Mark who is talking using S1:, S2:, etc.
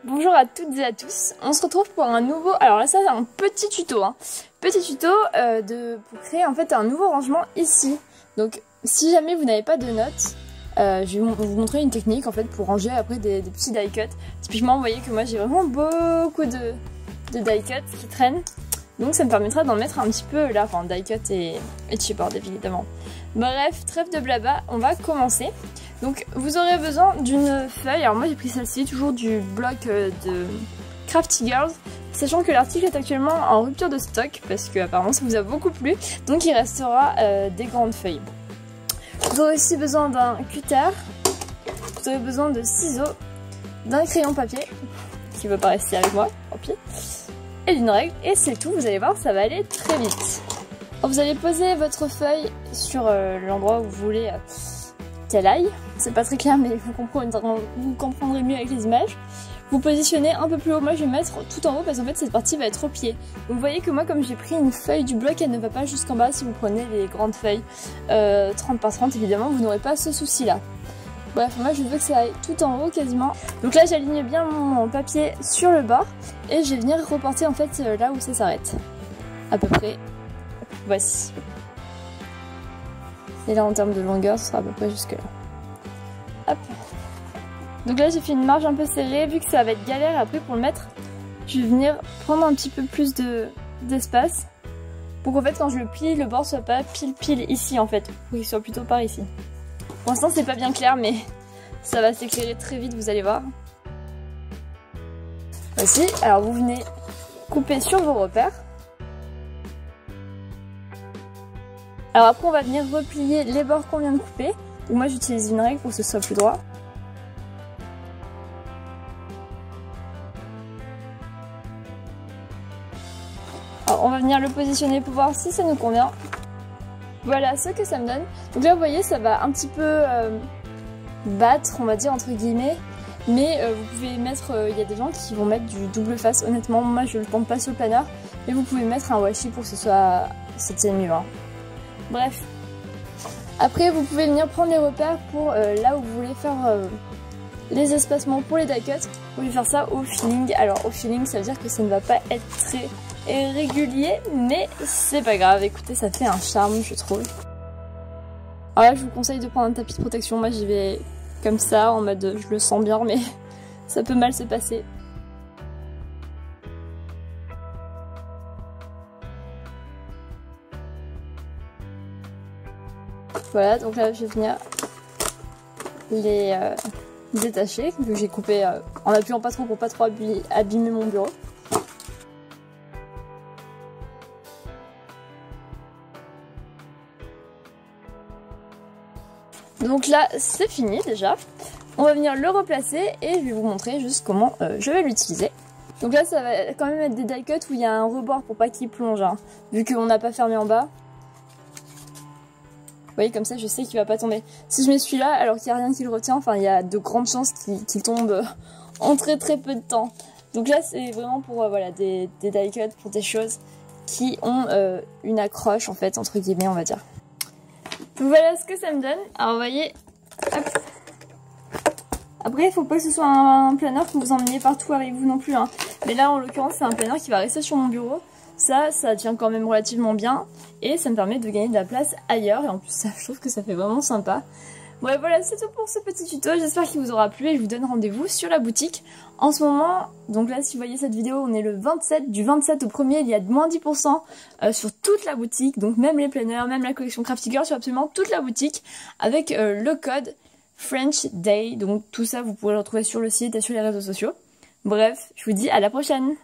S1: Bonjour à toutes et à tous, on se retrouve pour un nouveau, alors là ça c'est un petit tuto, petit tuto pour créer en fait un nouveau rangement ici. Donc si jamais vous n'avez pas de notes, je vais vous montrer une technique en fait pour ranger après des petits die cuts. Typiquement vous voyez que moi j'ai vraiment beaucoup de die cuts qui traînent, donc ça me permettra d'en mettre un petit peu là, enfin die cut et chipboard évidemment. Bref, trêve de blabla, on va commencer. Donc vous aurez besoin d'une feuille, alors moi j'ai pris celle-ci, toujours du bloc de Crafty Girls, sachant que l'article est actuellement en rupture de stock, parce que apparemment ça vous a beaucoup plu, donc il restera des grandes feuilles. Vous aurez aussi besoin d'un cutter, vous aurez besoin de ciseaux, d'un crayon papier, qui ne veut pas rester avec moi, tant pis, et d'une règle, et c'est tout, vous allez voir, ça va aller très vite. Alors, vous allez poser votre feuille sur l'endroit où vous voulez qu'elle aille. C'est pas très clair, mais vous comprendrez mieux avec les images. Vous positionnez un peu plus haut. Moi, je vais mettre tout en haut parce qu'en fait, cette partie va être au pied. Donc, vous voyez que moi, comme j'ai pris une feuille du bloc, elle ne va pas jusqu'en bas. Si vous prenez les grandes feuilles 30 par 30, évidemment, vous n'aurez pas ce souci-là. Bref, moi, je veux que ça aille tout en haut quasiment. Donc là, j'aligne bien mon papier sur le bord et je vais venir reporter en fait là où ça s'arrête. À peu près. Voici. Et là, en termes de longueur, ce sera à peu près jusque là. Hop. Donc là j'ai fait une marge un peu serrée, vu que ça va être galère après pour le mettre, je vais venir prendre un petit peu plus d'espace pour qu'en fait quand je le plie, le bord soit pas pile ici en fait, pour qu'il soit plutôt par ici. Pour l'instant c'est pas bien clair mais ça va s'éclairer très vite, vous allez voir. Voici, alors vous venez couper sur vos repères. Alors après on va venir replier les bords qu'on vient de couper. Donc moi j'utilise une règle pour que ce soit plus droit. Alors on va venir le positionner pour voir si ça nous convient. Voilà ce que ça me donne. Donc là vous voyez ça va un petit peu battre, on va dire entre guillemets. Mais vous pouvez mettre, il y a des gens qui vont mettre du double face. Honnêtement moi je ne le tente pas sur le planeur. Mais vous pouvez mettre un washi pour que ce soit 7e mur. Bref. Après vous pouvez venir prendre les repères pour là où vous voulez faire les espacements pour les die cuts. Vous pouvez faire ça au feeling. Alors au feeling ça veut dire que ça ne va pas être très régulier, mais c'est pas grave, écoutez ça fait un charme je trouve. Alors là je vous conseille de prendre un tapis de protection, moi j'y vais comme ça en mode je le sens bien mais ça peut mal se passer. Voilà, donc là je vais venir les détacher, vu que j'ai coupé en appuyant pas trop pour pas trop abîmer mon bureau. Donc là c'est fini déjà, on va venir le replacer et je vais vous montrer juste comment je vais l'utiliser. Donc là ça va quand même être des die cuts où il y a un rebord pour pas qu'il plonge, vu qu'on n'a pas fermé en bas. Vous voyez, comme ça je sais qu'il va pas tomber. Si je mets celui-là alors qu'il n'y a rien qui le retient, enfin il y a de grandes chances qu'il tombe en très peu de temps. Donc là c'est vraiment pour voilà, des die cuts, pour des choses qui ont une accroche en fait, entre guillemets on va dire. Donc voilà ce que ça me donne. Alors vous voyez, hop. Après il faut pas que ce soit un planeur que vous emmeniez partout avec vous non plus. Mais là en l'occurrence c'est un planeur qui va rester sur mon bureau. Ça tient quand même relativement bien et ça me permet de gagner de la place ailleurs et en plus ça, je trouve que ça fait vraiment sympa. Bref voilà, c'est tout pour ce petit tuto, j'espère qu'il vous aura plu et je vous donne rendez-vous sur la boutique. En ce moment, donc là si vous voyez cette vidéo, on est le 27, du 27 au 1er, il y a moins 10% sur toute la boutique, donc même les planeurs, même la collection Crafty Girl, sur absolument toute la boutique avec le code French Day, donc tout ça vous pourrez le retrouver sur le site et sur les réseaux sociaux. Bref, je vous dis à la prochaine!